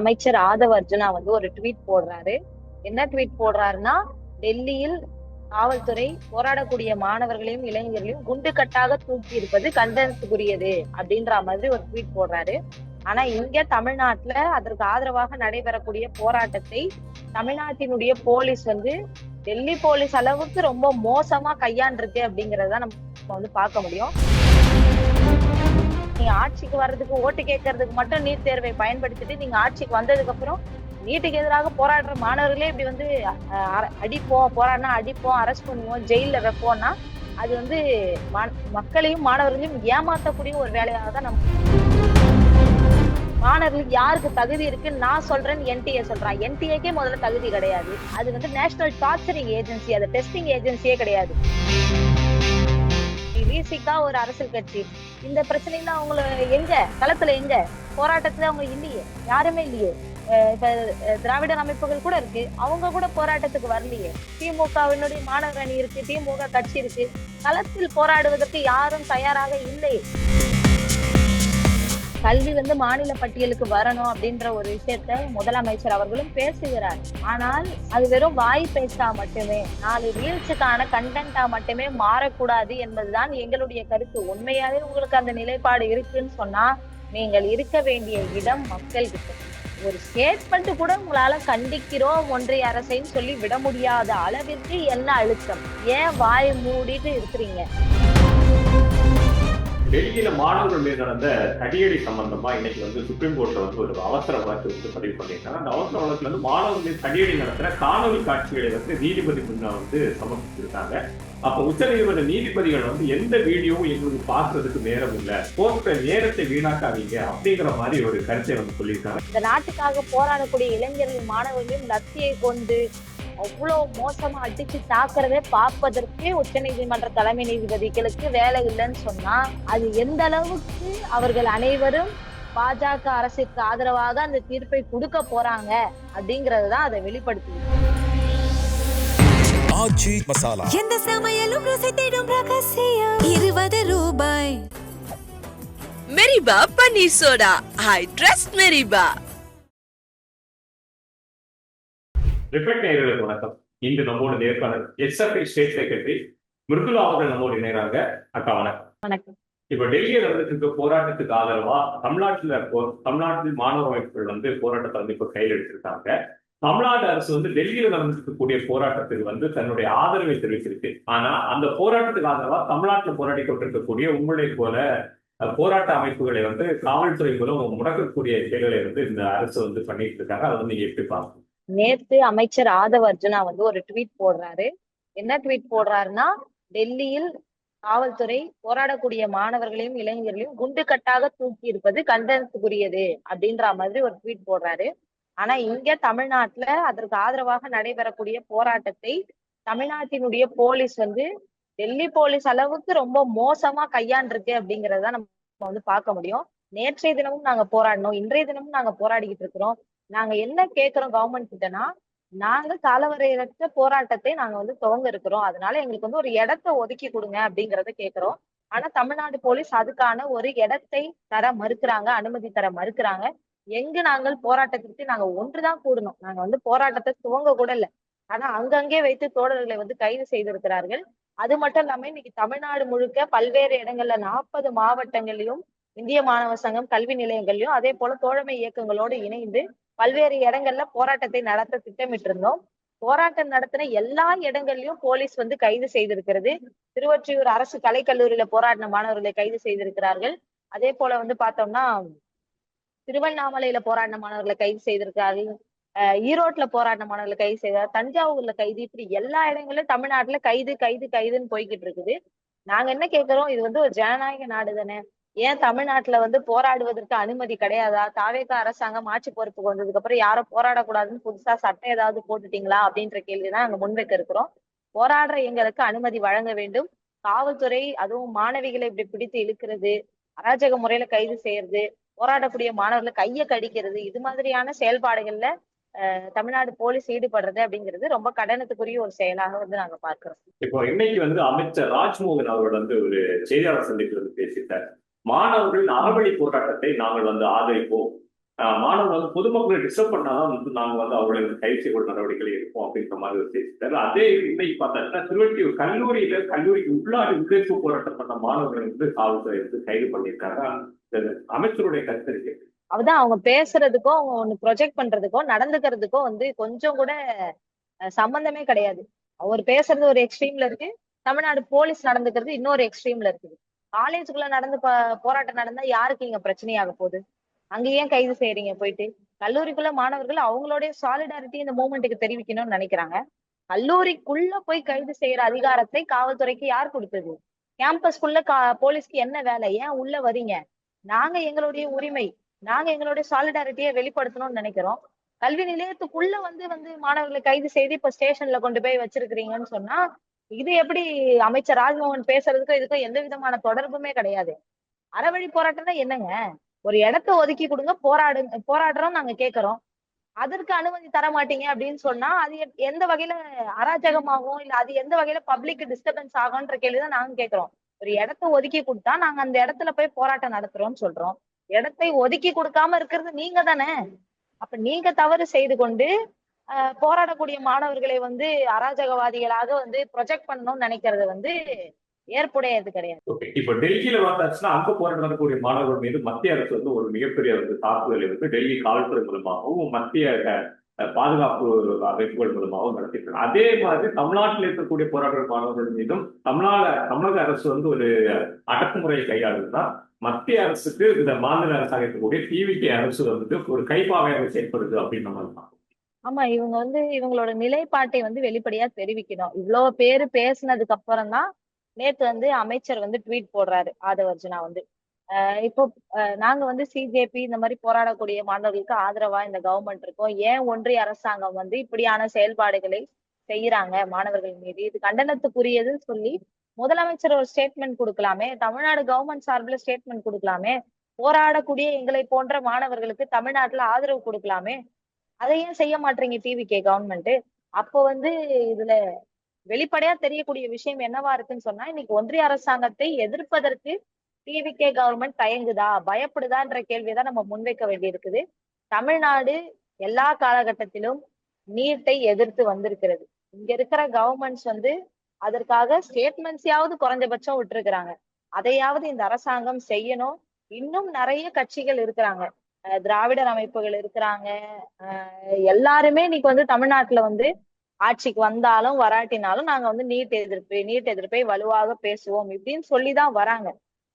அமைச்சர் ஆதவ அர்ஜுனா ஒரு ட்வீட் போடுறாரு. என்ன ட்வீட் போடுறாருன்னா, டெல்லியில் காவல்துறை போராடக்கூடிய மாணவர்களையும் இளைஞர்களையும் குண்டு கட்டாக தூக்கி இருப்பது கண்டனத்துக்குரியது அப்படின்ற மாதிரி ஒரு ட்வீட் போடுறாரு. ஆனா இங்க தமிழ்நாட்டுல அதற்கு ஆதரவாக நடைபெறக்கூடிய போராட்டத்தை தமிழ்நாட்டினுடைய போலீஸ் டெல்லி போலீஸ் அளவுக்கு ரொம்ப மோசமா கையாண்டிருக்கு அப்படிங்கறத நம்ம பார்க்க முடியும். நீங்க ஆட்சிக்கு வர்றதுக்கு ஓட்டு கேட்கறதுக்கு மட்டும் நீட் தேர்வை பயன்படுத்திட்டு நீங்க ஆட்சிக்கு வந்ததுக்கு அப்புறம் நீட்டுக்கு எதிராக போராடுற மாணவர்களே இப்படி அடிப்போம், போராடினா அடிப்போம், அரெஸ்ட் பண்ணுவோம், ஜெயில வைப்போம்னா அது மக்களையும் மாணவர்களையும் ஏமாத்தக்கூடிய ஒரு வேலையாக தான் மாணவர்களுக்கு யாருக்கு தகுதி இருக்குன்னு நான் சொல்றேன், என்டிஏ சொல்றான். என்டிஏக்கே முதல்ல தகுதி கிடையாது. அது நேஷனல் டார்ச்சரிங் ஏஜென்சி, அது டெஸ்டிங் ஏஜென்சியே கிடையாது. விசிகா ஒரு அரசியல் கட்சி. இந்த பிரச்சனைல அவங்கள எங்க களத்துல எங்க போராட்டத்துல அவங்க இல்லையே, யாருமே இல்லையே. இப்ப திராவிடர் அமைப்புகள் கூட இருக்கு, அவங்க கூட போராட்டத்துக்கு வரலையே. திமுகவினுடைய மாணவர் அணி இருக்கு, திமுக கட்சி இருக்கு. களத்தில் போராடுவதற்கு யாரும் தயாராக இல்லை. கல்வி மாநில பட்டியலுக்கு வரணும் அப்படின்ற ஒரு விஷயத்த முதலமைச்சர் அவர்களும் பேசுகிறார். ஆனால் அது வெறும் வாய் பேசா மட்டுமே, 4 ரீல்ஸுக்கான கண்டென்ட்டா மட்டுமே மாறக்கூடாது என்பதுதான் எங்களுடைய கருத்து. உண்மையாவே உங்களுக்கு அந்த நிலைப்பாடு இருக்குன்னு சொன்னா நீங்கள் இருக்க வேண்டிய இடம் மக்கள் கிட்ட. ஒரு ஸ்டேட்மெண்ட் கூட உங்களால கண்டிக்கிறோம் ஒன்றிய அரசைன்னு சொல்லி விட முடியாத அளவிற்கு என்ன அழுத்தம்? ஏன் வாய் மூடிட்டு இருக்கிறீங்க? டெல்லியில மாணவர்கள் மீது நடந்த தடியடி சம்பந்தமா இன்னைக்கு சுப்ரீம் கோர்ட்ல ஒரு அவசர வழக்கு பதிவு பண்ணியிருக்காங்க. அந்த அவசர வழக்குல மாணவர்கள் மீது தடியடி நடத்துற காணொலி காட்சிகளை நீதிபதி முன்ன சமர்ப்பிச்சிருக்காங்க. அப்ப உச்ச நீதிமன்ற நீதிபதிகள் எந்த வீடியோவும் எங்களுக்கு பார்க்கறதுக்கு நேரம் இல்ல, போன்ற நேரத்தை வீணாக்காதீங்க அப்படிங்கிற மாதிரி ஒரு கருத்தை சொல்லியிருக்காங்க. இந்த நாட்டுக்காக போராடக்கூடிய இளைஞர்கள் மாணவர்களையும் லத்தியை கொண்டு அவ்வளவு மோசமா அடிச்சு தாக்குறதே பார்ப்பதற்கே உச்ச நீதிமன்ற தலைமை நீதிபதிகளுக்கு வேலை இல்லைன்னு சொன்னா அது எந்த அளவுக்கு அவர்கள் அனைவரும் பாஜக அரசுக்கு ஆதரவாக அந்த தீர்ப்பை கொடுக்க போறாங்க அப்படிங்கறதுதான் அதை வெளிப்படுத்துது. எந்த சமையலும் ருசி தேடும் ரகசியம் 20 ரூபாய். மெரிபா பன்னீர் சோடா, ஐ ட்ரஸ்ட் மெரிபா. ரிஃப்ளெக்ட் நேயர்களுக்கு வணக்கம். இன்று நம்மோட நேர்காணல் எஸ்எஃப்ஐ ஸ்டேட் செக்ரட்டரி மிருதுளா அவர்கள் நம்மோடு இணைகிறாங்க. அக்கா வணக்கம். இப்ப டெல்லியில் நடந்துட்டு போராட்டத்துக்கு ஆதரவா தமிழ்நாட்டில் மாணவர் அமைப்புகள் போராட்டத்தை இப்ப கையில் எடுத்திருக்காங்க. தமிழ்நாடு அரசு டெல்லியில நடந்திருக்கக்கூடிய போராட்டத்துக்கு தன்னுடைய ஆதரவை தெரிவிச்சிருக்கு. ஆனா அந்த போராட்டத்துக்கு ஆதரவா தமிழ்நாட்டில் போராடி கொண்டிருக்கக்கூடிய உங்களை போல போராட்ட அமைப்புகளை காவல்துறை மூலம் முடக்கக்கூடிய செயல்களை இந்த அரசு பண்ணிட்டு இருக்காங்க. அதை நீங்க எப்படி பார்க்கணும்? நேத்து அமைச்சர் ஆதவ அர்ஜுனா ஒரு ட்வீட் போடுறாரு. என்ன ட்வீட் போடுறாருன்னா, டெல்லியில் காவல்துறை போராடக்கூடிய மாணவர்களையும் இளைஞர்களையும் குண்டு கட்டாக தூக்கி இருப்பது கண்டனத்துக்குரியது அப்படின்ற மாதிரி ஒரு ட்வீட் போடுறாரு. ஆனா இங்க தமிழ்நாட்டுல அதற்கு ஆதரவாக நடைபெறக்கூடிய போராட்டத்தை தமிழ்நாட்டினுடைய போலீஸ் டெல்லி போலீஸ் அளவுக்கு ரொம்ப மோசமா கையாண்டிருக்கு அப்படிங்கறத நம்ம பார்க்க முடியும். நேற்றைய தினமும் நாங்க போராடினோம், இன்றைய தினமும் நாங்க போராடிக்கிட்டு இருக்கிறோம். நாங்க என்ன கேட்கிறோம் கவர்மெண்ட் கிட்டனா, நாங்க காலவரையற்ற போராட்டத்தை நாங்க துவங்க இருக்கிறோம். அதனால எங்களுக்கு ஒரு இடத்தை ஒதுக்கி கொடுங்க அப்படிங்கறத கேட்கிறோம். ஆனா தமிழ்நாடு போலீஸ் அதுக்கான ஒரு இடத்தை தர மறுக்கிறாங்க, அனுமதி தர மறுக்கிறாங்க. நாங்கள் போராட்டத்திற்கு நாங்க ஒன்றுதான் கூடணும், நாங்க போராட்டத்தை துவங்க கூட இல்லை. ஆனா அங்கங்கே வைத்து தோழர்களை கைது செய்திருக்கிறார்கள். அது மட்டும் இல்லாம இன்னைக்கு தமிழ்நாடு முழுக்க பல்வேறு இடங்கள்ல 40 மாவட்டங்களிலும் இந்திய மாணவர் சங்கம் கல்வி நிலையங்கள்லயும் அதே போல தோழமை இயக்கங்களோடு இணைந்து பல்வேறு இடங்கள்ல போராட்டத்தை நடத்த திட்டமிட்டு இருந்தோம். போராட்டம் நடத்தின எல்லா இடங்கள்லயும் போலீஸ் கைது செய்திருக்கிறது. திருவொற்றியூர் அரசு கலைக்கல்லூரியில போராடின மாணவர்களை கைது செய்திருக்கிறார்கள். அதே போல பார்த்தோம்னா திருவண்ணாமலையில போராடின மாணவர்களை கைது செய்திருக்கிறார்கள். ஈரோட்ல போராடின மாணவர்களை கைது செய்தார், தஞ்சாவூர்ல கைது, இப்படி எல்லா இடங்களிலும் தமிழ்நாட்டுல கைது கைது கைதுன்னு போய்கிட்டு இருக்குது. நாங்க என்ன கேட்கிறோம், இது ஒரு ஜனநாயக நாடு தானே, ஏன் தமிழ்நாட்டுல போராடுவதற்கு அனுமதி கிடையாதா? தாவேகா அரசாங்கம் ஆட்சி பொறுப்புக்கு வந்ததுக்கு அப்புறம் யாரும் போராடக்கூடாதுன்னு புதுசா சட்டம் ஏதாவது போட்டுட்டீங்களா அப்படின்ற கேள்விதான் நாங்க முன்வைக்க இருக்கிறோம். போராடுற எங்களுக்கு அனுமதி வழங்க வேண்டும். காவல்துறை அதுவும் மாணவிகளை இப்படி பிடித்து இழுக்கிறது, அராஜக முறையில கைது செய்யறது, போராடக்கூடிய மாணவர்களை கையை கடிக்கிறது, இது மாதிரியான செயல்பாடுகள்ல தமிழ்நாடு போலீஸ் ஈடுபடுறது அப்படிங்கிறது ரொம்ப கடனத்துக்குரிய ஒரு செயலாக நாங்க பார்க்கிறோம். இப்போ இன்னைக்கு அமைச்சர் ராஜ்மோகன் அவர்கள் ஒரு செய்தியாளர் சந்திப்பில் பேசிட்டார். மாணவர்களின் அறவழி போராட்டத்தை நாங்கள் ஆதரிப்போம், மாணவர்கள் வந்து பொதுமக்களை டிஸ்டர்ப் பண்ணாதான் வந்து நாங்க வந்து அவர்களுக்கு கைது செய்யக்கூடிய நடவடிக்கைகள் எடுப்போம் அப்படின்ற மாதிரி ஒரு பேசிட்டாரு. அதே இன்னைக்கு பார்த்தா திருவள்ளூர் கல்லூரிக்கு உள்ளே போராட்டம் பண்ண மாணவர்கள் வந்து காவல்துறை வந்து கைது பண்ணியிருக்காங்க. அமைச்சருடைய கருத்து இருக்கு. அதுதான் அவங்க பேசுறதுக்கோ அவங்க ஒண்ணு ப்ரொஜெக்ட் பண்றதுக்கோ நடந்துக்கிறதுக்கோ வந்து கொஞ்சம் கூட சம்பந்தமே கிடையாது. அவர் பேசுறது ஒரு எக்ஸ்ட்ரீம்ல இருக்கு, தமிழ்நாடு போலீஸ் நடந்துக்கிறது இன்னொரு எக்ஸ்ட்ரீம்ல இருக்குது. காலேஜுக்குள்ள போராட்டம் நடந்தா யாருக்கு இங்க பிரச்சனையாக போகுது? அங்க ஏன் கைது செய்யறீங்க போயிட்டு? கல்லூரிக்குள்ள மாணவர்கள் அவங்களுடைய சாலிடாரிட்டி இந்த மூமெண்ட்டுக்கு தெரிவிக்கணும்னு நினைக்கிறாங்க. கல்லூரிக்குள்ள போய் கைது செய்யற அதிகாரத்தை காவல்துறைக்கு யார் கொடுத்தது? கேம்பஸ்குள்ள போலீஸ்க்கு என்ன வேலை? ஏன் உள்ள வரீங்க? நாங்க எங்களுடைய உரிமை, நாங்க எங்களுடைய சாலிடாரிட்டியை வெளிப்படுத்தணும்னு நினைக்கிறோம். கல்வி நிலையத்துக்குள்ள வந்து வந்து மாணவர்களை கைது செய்து இப்ப ஸ்டேஷன்ல கொண்டு போய் வச்சிருக்கிறீங்கன்னு சொன்னா இது எப்படி? அமைச்சர் ராஜ்மோகன் பேசுறதுக்கும் இதுக்கும் எந்த விதமான தொடர்புமே கிடையாது. அறவழி போராட்டம்னா என்னங்க? ஒரு இடத்த ஒதுக்கி கொடுங்க, போராடுறோம் நாங்க கேட்கிறோம். அதற்கு அனுமதி தர மாட்டீங்க அப்படின்னு சொன்னா அது எந்த வகையில அராஜகமாகும், இல்ல அது எந்த வகையில பப்ளிக் டிஸ்டர்பன்ஸ் ஆகும்ன்ற கேள்விதான் நாங்க கேட்கிறோம். ஒரு இடத்த ஒதுக்கி கொடுத்தா நாங்க அந்த இடத்துல போய் போராட்டம் நடத்துறோம்னு சொல்றோம். இடத்தை ஒதுக்கி கொடுக்காம இருக்கிறது நீங்க தானே. அப்ப நீங்க தவறு செய்து கொண்டு போராடக்கூடிய மாணவர்களை வந்து அராஜகவாதிகளாக வந்து ப்ரொஜெக்ட் பண்ணணும்னு நினைக்கிறது வந்து ஏற்புடையது கிடையாது. இப்ப டெல்லியில பார்த்தாச்சுன்னா அங்க போராட்டம் நடக்கக்கூடிய மாணவர்கள் மீது மத்திய அரசு வந்து ஒரு மிகப்பெரிய வந்து தாக்குதலை வந்து டெல்லி காவல்துறை மூலமாகவும் மத்திய பாதுகாப்பு அமைப்புகள் மூலமாகவும் நடத்திட்டு அதே மாதிரி தமிழ்நாட்டில் இருக்கக்கூடிய போராட்ட மாணவர்கள் மீதும் தமிழக அரசு வந்து ஒரு அடக்குமுறையை கையாளுதுன்னா மத்திய அரசுக்கு இந்த மாநில அரசாக இருக்கக்கூடிய டிவிகே அரசு வந்து ஒரு கைப்பாவையாக செயல்படுது அப்படின்னு நம்ம. ஆமா, இவங்க வந்து இவங்களோட நிலைப்பாட்டை வந்து வெளிப்படையா தெரிவிக்கணும். இவ்வளவு பேரு பேசினதுக்கு அப்புறம் தான் நேத்து வந்து அமைச்சர் வந்து ட்வீட் போடுறாரு ஆதவர்ஜுனா வந்து. இப்போ நாங்க வந்து சிஜேபி இந்த மாதிரி போராடக்கூடிய மாணவர்களுக்கு ஆதரவா இந்த கவர்மெண்ட் இருக்கோம். ஏன் ஒன்றிய அரசாங்கம் வந்து இப்படியான செயல்பாடுகளை செய்யறாங்க மாணவர்கள் மீது? இது கண்டனத்துக்குரியதுன்னு சொல்லி முதலமைச்சர் ஒரு ஸ்டேட்மெண்ட் கொடுக்கலாமே, தமிழ்நாடு கவர்மெண்ட் சார்பில் ஸ்டேட்மெண்ட் கொடுக்கலாமே, போராடக்கூடிய எங்களை போன்ற மாணவர்களுக்கு தமிழ்நாட்டுல ஆதரவு கொடுக்கலாமே. அதை ஏன் செய்ய மாட்டீங்க டிவிகே கவர்மெண்ட்? அப்போ வந்து இதுல வெளிப்படையா தெரியக்கூடிய விஷயம் என்னவா இருக்குன்னு சொன்னா, இன்னைக்கு ஒன்றிய அரசாங்கத்தை எதிர்ப்பதற்கு டிவிகே கவர்மெண்ட் தயங்குதா, பயப்படுதான்ற கேள்வியதான் நம்ம முன்வைக்க வேண்டி இருக்குது. தமிழ்நாடு எல்லா காலகட்டத்திலும் நீட்டை எதிர்த்து வந்திருக்கிறது. இங்க இருக்கிற கவர்மெண்ட்ஸ் வந்து அதற்காக ஸ்டேட்மெண்ட்ஸையாவது குறைஞ்சபட்சம் விட்டுருக்கிறாங்க. அதையாவது இந்த அரசாங்கம் செய்யணும். இன்னும் நிறைய கட்சிகள் இருக்கிறாங்க, திராவிடர் அமைப்புகள் இருக்கிறாங்க. எல்லாருமே இன்னைக்கு வந்து தமிழ்நாட்டுல வந்து ஆட்சிக்கு வந்தாலும் வராட்டினாலும் நாங்க வந்து நீட் எதிர்ப்பை வலுவாக பேசுவோம் இப்படின்னு சொல்லிதான் வராங்க.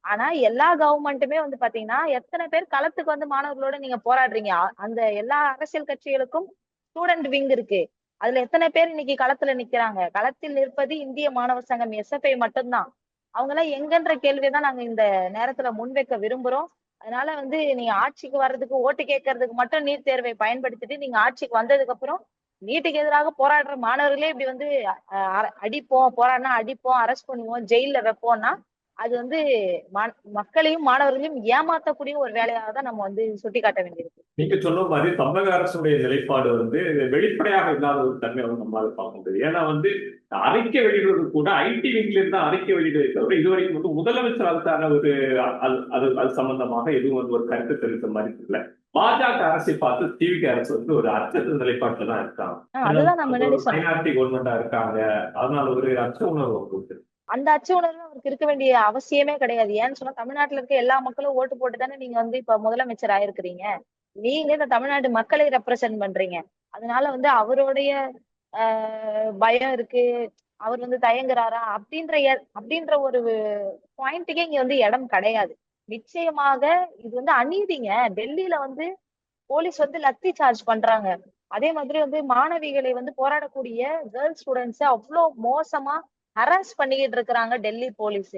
ஆனா எல்லா கவர்மெண்ட்டுமே வந்து பாத்தீங்கன்னா எத்தனை பேர் களத்துக்கு வந்து மாணவர்களோட நீங்க போராடுறீங்க? அந்த எல்லா அரசியல் கட்சிகளுக்கும் ஸ்டூடெண்ட் விங் இருக்கு. அதுல எத்தனை பேர் இன்னைக்கு களத்துல நிக்கிறாங்க? களத்தில் நிற்பது இந்திய மாணவர் சங்கம் எஸ்எஃப்ஐ மட்டும்தான். அவங்க எல்லாம் எங்கன்ற கேள்விதான் நாங்க இந்த நேரத்துல முன்வைக்க விரும்புறோம். அதனால வந்து நீங்க ஆட்சிக்கு வர்றதுக்கு ஓட்டு கேட்கறதுக்கு மட்டும் நீட் தேர்வை பயன்படுத்திட்டு நீங்க ஆட்சிக்கு வந்ததுக்கு அப்புறம் நீட்டுக்கு எதிராக போராடுற மாணவர்களே இப்படி வந்து அடிப்போம், போராடினா அடிப்போம், அரெஸ்ட் பண்ணுவோம், ஜெயில வைப்போம்னா அது வந்து மக்களையும் மாணவர்களையும் ஏமாத்தக்கூடிய ஒரு வேலையாக தான் நம்ம வந்து சுட்டி காட்ட வேண்டியிருக்கு. நீங்க சொன்ன மாதிரி தமிழக அரசுடைய நிலைப்பாடு வந்து வெளிப்படையாக இல்லாத ஒரு தன்மை வந்து நம்மளால பார்க்க முடியாது. ஏன்னா வந்து அறிக்கை வெளியிடுவது கூட ஐடி விங்ல இருந்து அறிக்கை வெளியிடுவதை தவிர இதுவரைக்கும் வந்து முதலமைச்சர் அதுக்கான ஒரு அது சம்பந்தமாக எதுவும் வந்து ஒரு கருத்து தெரிவித்த மாதிரி இல்லை. பாஜக அரசை பார்த்து டிவிகே அரசு வந்து ஒரு அச்சத்த நிலைப்பாட்டுல தான் இருக்காங்க. மைனாரிட்டி கவர்மெண்டா இருக்காங்க, அதனால ஒரு அச்ச உணர்வு கொடுத்து அந்த அச்ச உணர்வு அவருக்கு இருக்க வேண்டிய அவசியமே கிடையாது. ஏன்னு சொன்னா தமிழ்நாட்டுல இருக்க எல்லா மக்களும் ஓட்டு போட்டு தானே நீங்க வந்து இப்ப முதலமைச்சர் ஆயிருக்கிறீங்க. நீங்க இந்த தமிழ்நாட்டு மக்களை ரெப்ரசென்ட் பண்றீங்க. அதனால வந்து அவருடைய பயம் இருக்கு, அவர் வந்து தயங்குறாரா அப்படின்ற ஒரு பாயிண்ட்டுக்கே இங்க வந்து இடம் கிடையாது. நிச்சயமாக இது வந்து அநீதிங்க. டெல்லியில வந்து போலீஸ் வந்து லத்தி சார்ஜ் பண்றாங்க. அதே மாதிரி வந்து மாணவிகளை வந்து போராடக்கூடிய கேர்ள்ஸ் ஸ்டூடெண்ட்ஸ் அவ்வளவு மோசமா ஹராஸ் பண்ணிக்கிட்டு இருக்கிறாங்க டெல்லி போலீஸ்.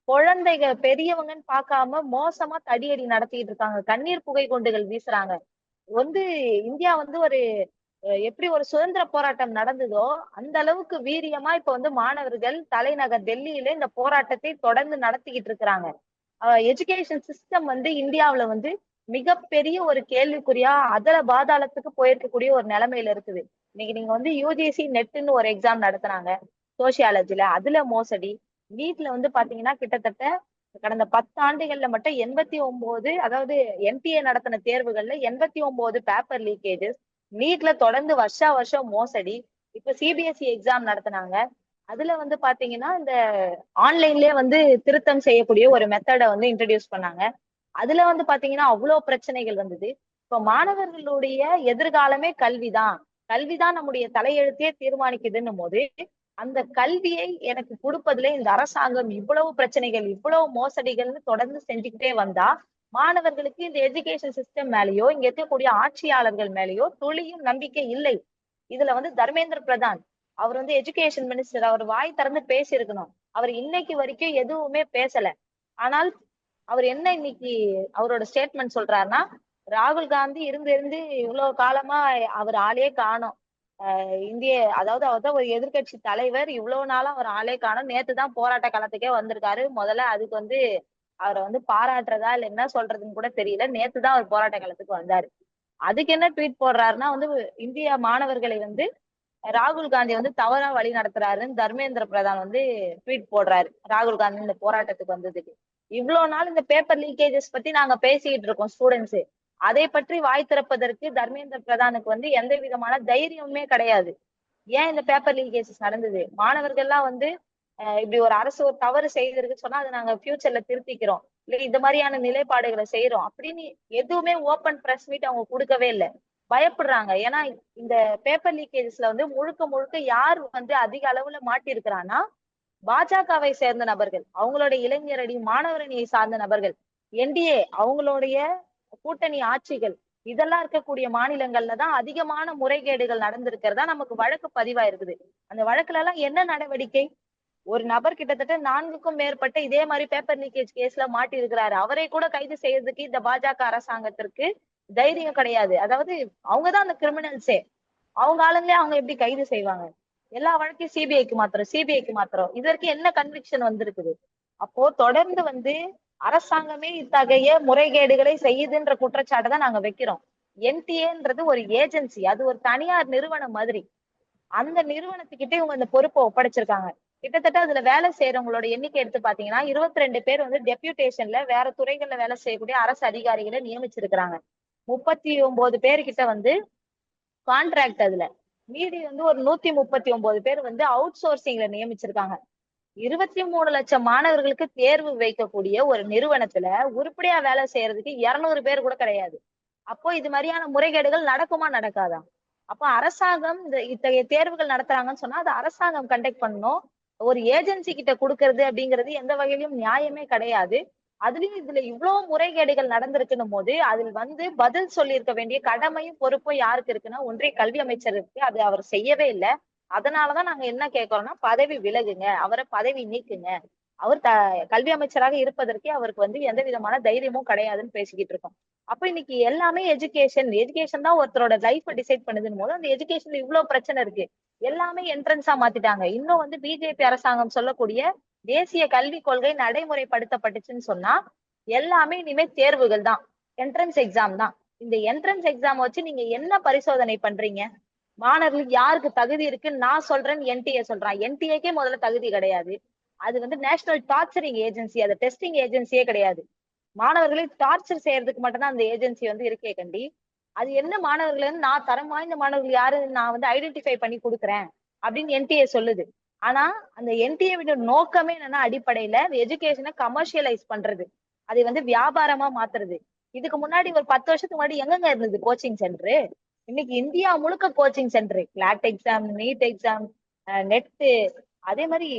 குழந்தைங்க பெரியவங்கன்னு பார்க்காம மோசமா தடியடி நடத்திட்டு இருக்காங்க, கண்ணீர் புகை குண்டுகள் வீசுறாங்க. வந்து இந்தியா வந்து ஒரு எப்படி ஒரு சுதந்திர போராட்டம் நடந்ததோ அந்த அளவுக்கு வீரியமா இப்ப வந்து மாணவர்கள் தலைநகர் டெல்லியில இந்த போராட்டத்தை தொடர்ந்து நடத்திக்கிட்டு இருக்கிறாங்க. எஜுகேஷன் சிஸ்டம் வந்து இந்தியாவுல வந்து மிகப்பெரிய ஒரு கேள்விக்குறியா அதல பாதாளத்துக்கு போயிருக்கக்கூடிய ஒரு நிலைமையில இருக்குது. இன்னைக்கு நீங்க வந்து யூஜிசி நெட்னு ஒரு எக்ஸாம் நடத்துனாங்க சோசியாலஜில, அதுல மோசடி. நீட்ல வந்து பாத்தீங்கன்னா கிட்டத்தட்ட கடந்த 10 ஆண்டுகள்ல மட்டும் 89, அதாவது என்டிஏ நடத்தின தேர்வுகள்ல 89 பேப்பர் லீக்கேஜஸ், நீட்ல தொடர்ந்து வருஷா வருஷம் மோசடி. இப்ப சிபிஎஸ்இ எக்ஸாம் நடத்தினாங்க. அதுல வந்து பாத்தீங்கன்னா இந்த ஆன்லைன்லயே வந்து திருத்தம் செய்யக்கூடிய ஒரு மெத்தடை வந்து இன்ட்ரடியூஸ் பண்ணாங்க. அதுல வந்து பாத்தீங்கன்னா அவ்வளவு பிரச்சனைகள் வந்தது. இப்ப மாணவர்களுடைய எதிர்காலமே கல்விதான், கல்விதான் நம்முடைய தலையெழுத்தையே தீர்மானிக்குதுன்னும் போது, அந்த கல்வியை எனக்கு கொடுப்பதுல இந்த அரசாங்கம் இவ்வளவு பிரச்சனைகள், இவ்வளவு மோசடிகள்னு தொடர்ந்து செஞ்சுக்கிட்டே வந்தா, மாணவர்களுக்கு இந்த எஜுகேஷன் சிஸ்டம் மேலயோ, இங்க இருக்கக்கூடிய ஆட்சியாளர்கள் மேலயோ துளியும் நம்பிக்கை இல்லை. இதுல வந்து தர்மேந்திர பிரதான் அவர் வந்து எஜுகேஷன் மினிஸ்டர், அவர் வாய் திறந்து பேசி இருக்கணும். அவர் இன்னைக்கு வரைக்கும் எதுவுமே பேசல. ஆனால் அவர் என்ன இன்னைக்கு அவரோட ஸ்டேட்மெண்ட் சொல்றாருன்னா, ராகுல் காந்தி இருந்து இருந்து இவ்வளவு காலமா அவர் ஆளே காணோம். இந்திய, அதாவது அவர் தான் ஒரு எதிர்க்கட்சி தலைவர், இவ்வளவு நாளா அவர் ஆளே காணோம். நேத்துதான் போராட்ட காலத்துக்கே வந்திருக்காரு. முதல்ல அதுக்கு வந்து அவரை வந்து பாராட்டுறதா இல்ல என்ன சொல்றதுன்னு கூட தெரியல. நேத்துதான் அவர் போராட்ட காலத்துக்கு வந்தாரு. அதுக்கு என்ன ட்வீட் போடுறாருன்னா வந்து, இந்திய மாணவர்களை வந்து ராகுல் காந்தி வந்து தவறா வழி நடத்துறாருன்னு தர்மேந்திர பிரதான் வந்து ட்வீட் போடுறாரு, ராகுல் காந்தி இந்த போராட்டத்துக்கு வந்ததுக்கு. இவ்வளவு நாள் இந்த பேப்பர் லீக்கேஜஸ் பத்தி நாங்க பேசிக்கிட்டு இருக்கோம் ஸ்டூடெண்ட்ஸ். அதை பற்றி வாய் திறப்பதற்கு தர்மேந்திர பிரதானுக்கு வந்து எந்த விதமான தைரியமுமே கிடையாது. ஏன் இந்த பேப்பர் லீக்கேஜஸ் நடந்தது? மாணவர்கள்லாம் வந்து இப்படி ஒரு அரசு ஒரு தவறு செய்திருக்கு சொன்னா அதை நாங்க ஃபியூச்சர்ல திருத்திக்கிறோம், இல்ல இந்த மாதிரியான நிலைப்பாடுகளை செய்யறோம் அப்படின்னு எதுவுமே ஓப்பன் பிரஸ் மீட் அவங்க கொடுக்கவே இல்லை. பயப்படுறாங்க. ஏன்னா இந்த பேப்பர் லீக்கேஜஸ்ல வந்து முழுக்க முழுக்க யார் வந்து அதிக அளவுல மாட்டியிருக்கிறான்னா, பாஜகவை சேர்ந்த நபர்கள், அவங்களுடைய இளைஞரணி மாணவரணியை சார்ந்த நபர்கள், என்டிஏ அவங்களுடைய கூட்டணி ஆட்சிகள், இதெல்லாம் இருக்கக்கூடிய மாநிலங்கள்ல தான் அதிகமான முறைகேடுகள் நடந்திருக்கிறதா நமக்கு வழக்கு பதிவா இருக்குது. அந்த வழக்குல எல்லாம் என்ன நடவடிக்கை? ஒரு நபர் கிட்டத்தட்ட 4க்கும் மேற்பட்ட இதே மாதிரி பேப்பர் லீக்கேஜ் கேஸ்ல மாட்டி இருக்கிறாரு. அவரை கூட கைது செய்யறதுக்கு இந்த பாஜக அரசாங்கத்திற்கு தைரியம் கிடையாது. அதாவது அவங்கதான் அந்த கிரிமினல்ஸே. அவங்க ஆளுங்களே அவங்க எப்படி கைது செய்வாங்க? எல்லா வழக்கையும் சிபிஐக்கு மாத்திரம் இதற்கு என்ன கன்விக்ஷன் வந்திருக்குது? அப்போ தொடர்ந்து வந்து அரசாங்கமே இத்தகைய முறைகேடுகளை செய்யுதுன்ற குற்றச்சாட்டை தான் நாங்க வைக்கிறோம். என்டிஏன்றது ஒரு ஏஜென்சி, அது ஒரு தனியார் நிறுவனம் மாதிரி. அந்த நிறுவனத்துக்கிட்டே இவங்க இந்த பொறுப்பை ஒப்படைச்சிருக்காங்க. கிட்டத்தட்ட அதுல வேலை செய்யறவங்களோட எண்ணிக்கை எடுத்து பாத்தீங்கன்னா 22 பேர் வந்து டெப்யூட்டேஷன்ல வேற துறைகள்ல வேலை செய்யக்கூடிய அரசு அதிகாரிகளை நியமிச்சிருக்கிறாங்க. 39 பேர்கிட்ட வந்து கான்ட்ராக்ட். அதுல மீதி வந்து ஒரு 139 பேர் வந்து அவுட் சோர்சிங்ல நியமிச்சிருக்காங்க. 23 லட்சம் மாணவர்களுக்கு தேர்வு வைக்கக்கூடிய ஒரு நிறுவனத்துல உருப்படியா வேலை செய்யறதுக்கு 200 பேர் கூட கிடையாது. அப்போ இது மாதிரியான முறைகேடுகள் நடக்குமா நடக்காதா? அப்போ அரசாங்கம் இந்த இத்தகைய தேர்வுகள் நடத்துறாங்கன்னு சொன்னா அது அரசாங்கம் கண்டக்ட் பண்ணணும். ஒரு ஏஜென்சி கிட்ட கொடுக்கறது அப்படிங்கிறது எந்த வகையிலும் நியாயமே கிடையாது. அதுலயும் இதுல இவ்வளவு முறைகேடுகள் நடந்திருக்குன்னும் போது அதில் வந்து பதில் சொல்லியிருக்க வேண்டிய கடமையும் பொறுப்பும் யாருக்கு இருக்குன்னா ஒன்றிய கல்வி அமைச்சருக்கு. அது அவர் செய்யவே இல்லை. அதனாலதான் நாங்க என்ன கேட்கறோம்னா, பதவி விலகுங்க, அவரை பதவி நீக்குங்க. அவர் கல்வி அமைச்சராக இருப்பதற்கே அவருக்கு வந்து எந்த விதமான தைரியமும் கிடையாதுன்னு பேசிக்கிட்டு இருக்கோம். அப்ப இன்னைக்கு எல்லாமே எஜுகேஷன் தான் ஒருத்தரோட லைஃப் டிசைட் பண்ணுதுன்னு போது அந்த எஜுகேஷன்ல இவ்வளவு பிரச்சனை இருக்கு. எல்லாமே என்ட்ரன்ஸா மாத்திட்டாங்க. இன்னும் வந்து பிஜேபி அரசாங்கம் சொல்லக்கூடிய தேசிய கல்விக் கொள்கை நடைமுறைப்படுத்தப்பட்டுச்சுன்னு சொன்னா எல்லாமே இனிமே தேர்வுகள் தான், என்ட்ரன்ஸ் எக்ஸாம் தான். இந்த என்ட்ரன்ஸ் எக்ஸாம் வச்சு நீங்க என்ன பரிசோதனை பண்றீங்க? மாணவர்களுக்கு யாருக்கு தகுதி இருக்குன்னு நான் சொல்றேன்னு என்டிஏ சொல்றான். என்டிஏக்கே முதல்ல தகுதி கிடையாது. அது வந்து நேஷனல் டார்ச்சரிங் ஏஜென்சி, அது டெஸ்டிங் ஏஜென்சியே கிடையாது. மாணவர்களை டார்ச்சர் செய்யறதுக்கு மட்டும்தான் அந்த ஏஜென்சி வந்து இருக்கே கண்டி. அது என்ன மாணவர்கள் நான் தரம் வாய்ந்த மாணவர்கள் யாரு நான் வந்து ஐடென்டிஃபை பண்ணி கொடுக்குறேன் அப்படின்னு என்டிஏ சொல்லுது. ஆனா அந்த என்டிஏ நோக்கமே என்னன்னா, அடிப்படையில எஜுகேஷனை கமர்ஷியலைஸ் பண்றது, அதை வந்து வியாபாரமா மாத்துறது. இதுக்கு முன்னாடி ஒரு 10 வருஷத்துக்கு முன்னாடி எங்கெங்க இருந்தது கோச்சிங் சென்டரு? இன்னைக்கு இந்தியா முழுக்க coaching centre, CLAT exam, NEET exam, NET, அதே மாதிரி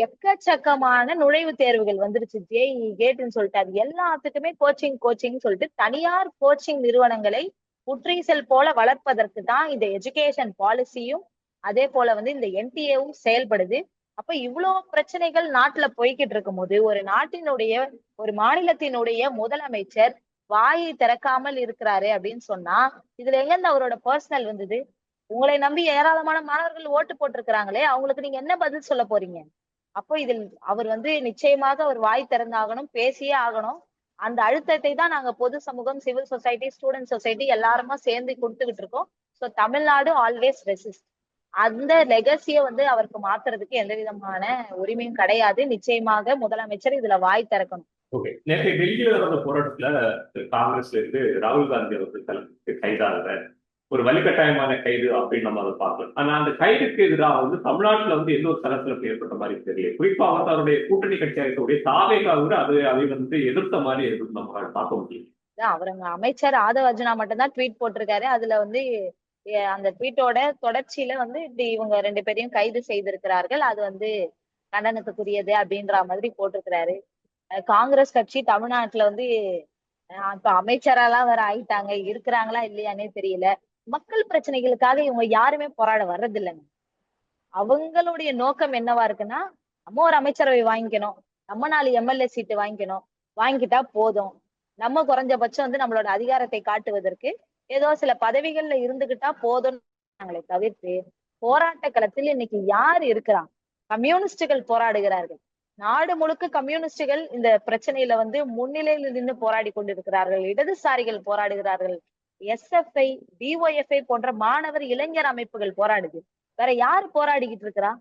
எக்கச்சக்கமான நுழைவுத் தேர்வுகள் வந்துருச்சு, ஜேஇ கேட்னு சொல்லிட்டு. அது எல்லாத்துக்குமே கோச்சிங் சொல்லிட்டு தனியார் கோச்சிங் நிறுவனங்களை புற்றீசல் போல வளர்ப்பதற்கு தான் இந்த எஜுகேஷன் பாலிசியும் அதே போல வந்து இந்த என்டிஏவும் செயல்படுது. அப்ப இவ்வளவு பிரச்சனைகள் நாட்டுல போய்கிட்டு இருக்கும் போது ஒரு நாட்டினுடைய ஒரு மாநிலத்தினுடைய முதலமைச்சர் வாயை திறக்காமல் இருக்கிறாரு அப்படின்னு சொன்னா இதுல எங்க இருந்து அவரோட பர்சனல் வந்தது? உங்களை நம்பி ஏராளமான மாணவர்கள் ஓட்டு போட்டிருக்கிறாங்களே, அவங்களுக்கு நீங்க என்ன பதில் சொல்ல போறீங்க? அப்போ இதில் அவர் வந்து நிச்சயமாக அவர் வாய் திறந்தாகணும், பேசியே ஆகணும். அந்த அழுத்தத்தை தான் நாங்க பொது சமூகம், சிவில் சொசைட்டி, ஸ்டூடெண்ட் சொசைட்டி எல்லாருமா சேர்ந்து கொடுத்துக்கிட்டு இருக்கோம். So Tamil Nadu always resist. அந்த லெகசிய வந்து அவருக்கு மாத்துறதுக்கு எந்த விதமான உரிமையும் கிடையாது. நிச்சயமாக முதலமைச்சர் இதுல வாய் திறக்கணும். ஓகே. நேற்று டெல்லியில நடந்த போராட்டத்துல காங்கிரஸ்ல இருந்து ராகுல் காந்தி அவர்கள் கைதாகிற ஒரு வலுக்கட்டாயமான கைது அப்படின்னு நம்ம அதை பார்க்கலாம். ஆனா அந்த கைதுக்கு எதிராக வந்து தமிழ்நாட்டுல வந்து எந்த ஒரு சலசலப்பு ஏற்பட்ட மாதிரி தெரியல. குறிப்பா வந்து அவருடைய கூட்டணி கட்சியாக இருக்கக்கூடிய தாவேகாவுக்கு அதை வந்து எதிர்த்த மாதிரி எதுவும் நம்ம பார்க்க முடியும். அவருங்க அமைச்சர் ஆதவ அர்ஜுனா மட்டும்தான் ட்வீட் போட்டிருக்காரு. அதுல வந்து அந்த ட்வீட்டோட தொடர்ச்சியில வந்து இப்படி இவங்க 2 பேரையும் கைது செய்திருக்கிறார்கள், அது வந்து கண்டனத்துக்குரியது அப்படின்ற மாதிரி போட்டிருக்கிறாரு. காங்கிரஸ் கட்சி தமிழ்நாட்டுல வந்து இப்ப அமைச்சரெல்லாம் வேற ஆயிட்டாங்க, இருக்கிறாங்களா இல்லையானே தெரியல. மக்கள் பிரச்சனைகளுக்காக இவங்க யாருமே போராட வர்றது இல்லைங்க. அவங்களுடைய நோக்கம் என்னவா இருக்குன்னா, நம்ம ஒரு அமைச்சரவை வாங்கிக்கணும், நம்ம 4 எம்எல்ஏ சீட்டு வாங்கிக்கணும், வாங்கிட்டா போதும், நம்ம குறைஞ்சபட்சம் வந்து நம்மளோட அதிகாரத்தை காட்டுவதற்கு ஏதோ சில பதவிகள்ல இருந்துகிட்டா போதும்னாங்களே தவிர்த்து, போராட்ட களத்தில் இன்னைக்கு யார் இருக்கிறான்? கம்யூனிஸ்டுகள் போராடுகிறார்கள். நாடு முழுக்க கம்யூனிஸ்டுகள் இந்த பிரச்சனையில வந்து முன்னிலையில் நின்று போராடி கொண்டிருக்கிறார்கள். இடதுசாரிகள் போராடுகிறார்கள். எஸ்எஃப்ஐ, டிஒஎஃப்ஐ போன்ற மாணவர் இளைஞர் அமைப்புகள் போராடுது. வேற யாரு போராடிக்கிட்டு இருக்கிறா?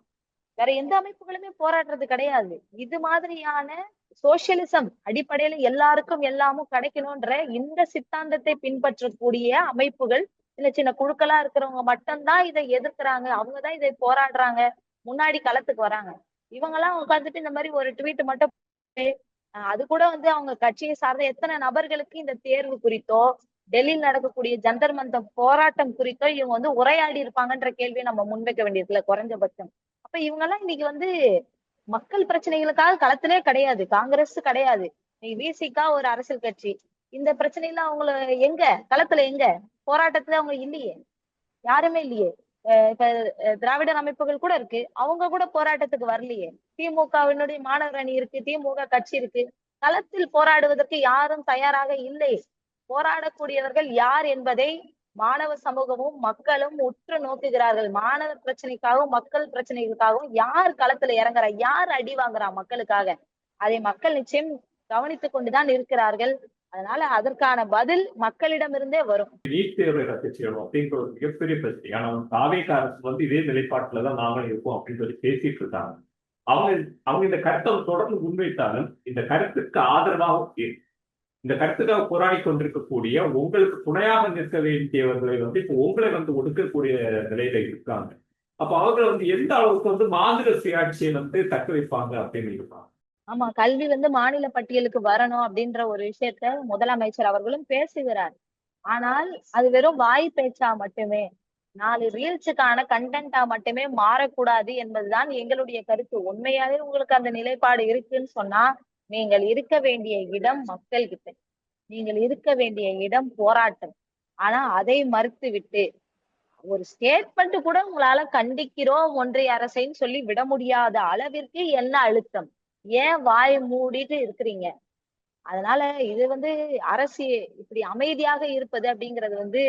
வேற எந்த அமைப்புகளுமே போராடுறது கிடையாது. இது மாதிரியான சோசியலிசம் அடிப்படையில எல்லாருக்கும் எல்லாமும் கிடைக்கணும்ன்ற இந்த சித்தாந்தத்தை பின்பற்றக்கூடிய அமைப்புகள், சின்ன சின்ன குழுக்களா இருக்கிறவங்க மட்டும்தான் இதை எதிர்க்கிறாங்க. அவங்கதான் இதை போராடுறாங்க, முன்னாடி களத்துக்கு வராங்க. இவங்க எல்லாம் உட்கார்ந்துட்டு இந்த மாதிரி ஒரு ட்வீட் மட்டும் அது கூட வந்து அவங்க கட்சியை சார்ந்த எத்தனை நபர்களுக்கு இந்த தேர்வு குறித்தோ, டெல்லியில் நடக்கக்கூடிய ஜந்தர் மந்தர் போராட்டம் குறித்தோ இவங்க வந்து உரையாடி இருப்பாங்கன்ற கேள்வியை நம்ம முன்வைக்க வேண்டியிருக்குல்ல குறைஞ்சபட்சம். அப்ப இவங்க எல்லாம் இன்னைக்கு வந்து மக்கள் பிரச்சனைகளுக்காக களத்திலே கிடையாது, காங்கிரஸ் கிடையாது, விசிகா ஒரு அரசியல் கட்சி. இந்த பிரச்சனையில அவங்கள எங்க களத்துல எங்க போராட்டத்துல அவங்க இல்லையே, யாருமே இல்லையே. இப்ப திராவிடர் அமைப்புகள் கூட இருக்கு, அவங்க கூட போராட்டத்துக்கு வரலையே. திமுகவினுடைய மாணவர் அணி இருக்கு, திமுக கட்சி இருக்கு, களத்தில் போராடுவதற்கு யாரும் தயாராக இல்லை. போராடக்கூடியவர்கள் யார் என்பதை மாணவ சமூகமும் மக்களும் உற்று நோக்குகிறார்கள். மாணவர் பிரச்சனைக்காகவும் மக்கள் பிரச்சனைகளுக்காகவும் யார் களத்துல இறங்குறா, யார் அடி வாங்குறா மக்களுக்காக, அதை மக்கள் நிச்சயம் கவனித்துக் கொண்டுதான் இருக்கிறார்கள். அதனால அதற்கான பதில் மக்களிடமிருந்தே வரும். நீட் தேர்வை ரத்து செய்யணும் அப்படின்ற ஒரு மிகப்பெரிய பிரச்சனை. ஆனா தாவேகா அரசு வந்து இதே நிலைப்பாட்டுலதான் நாங்களும் இருக்கோம் அப்படின்னு சொல்லி பேசிட்டு இருக்காங்க. அவங்க இந்த கருத்தை தொடர்ந்து முன்வைத்தாலும் இந்த கருத்துக்கு ஆதரவாக இந்த கருத்துக்காக போராடி கொண்டிருக்கக்கூடிய உங்களுக்கு துணையாக நிற்க வேண்டியவர்களை வந்து இப்போ உங்களை வந்து ஒடுக்கக்கூடிய நிலையில இருக்காங்க. அப்ப அவங்களை வந்து எந்த அளவுக்கு வந்து மாநில சுயாட்சியை வந்து தக்க வைப்பாங்க அப்படின்னு இருப்பாங்க. ஆமா, கல்வி வந்து மாநில பட்டியலுக்கு வரணும் அப்படின்ற ஒரு விஷயத்த முதலமைச்சர் அவர்களும் பேசுகிறார். ஆனால் அது வெறும் வாய் பேச்சா மட்டுமே, 4 ரீல்ஸுக்கான கண்டென்ட்டா மட்டுமே மாறக்கூடாது என்பதுதான் எங்களுடைய கருத்து. உண்மையாவே உங்களுக்கு அந்த நிலைப்பாடு இருக்குன்னு சொன்னா, நீங்கள் இருக்க வேண்டிய இடம் மக்கள் கிட்ட, நீங்கள் இருக்க வேண்டிய இடம் போராட்டம். ஆனா அதை மறுத்து விட்டு ஒரு ஸ்டேட்மெண்ட் கூட உங்களால கண்டிக்கிறோம் ஒன்றிய அரசைன்னு சொல்லி விட முடியாத அளவிற்கு என்ன அழுத்தம்? ஏன் வாய் மூடிட்டு இருக்கிறீங்க? அதனால இது வந்து அரசு இப்படி அமைதியாக இருப்பது அப்படிங்கிறது வந்து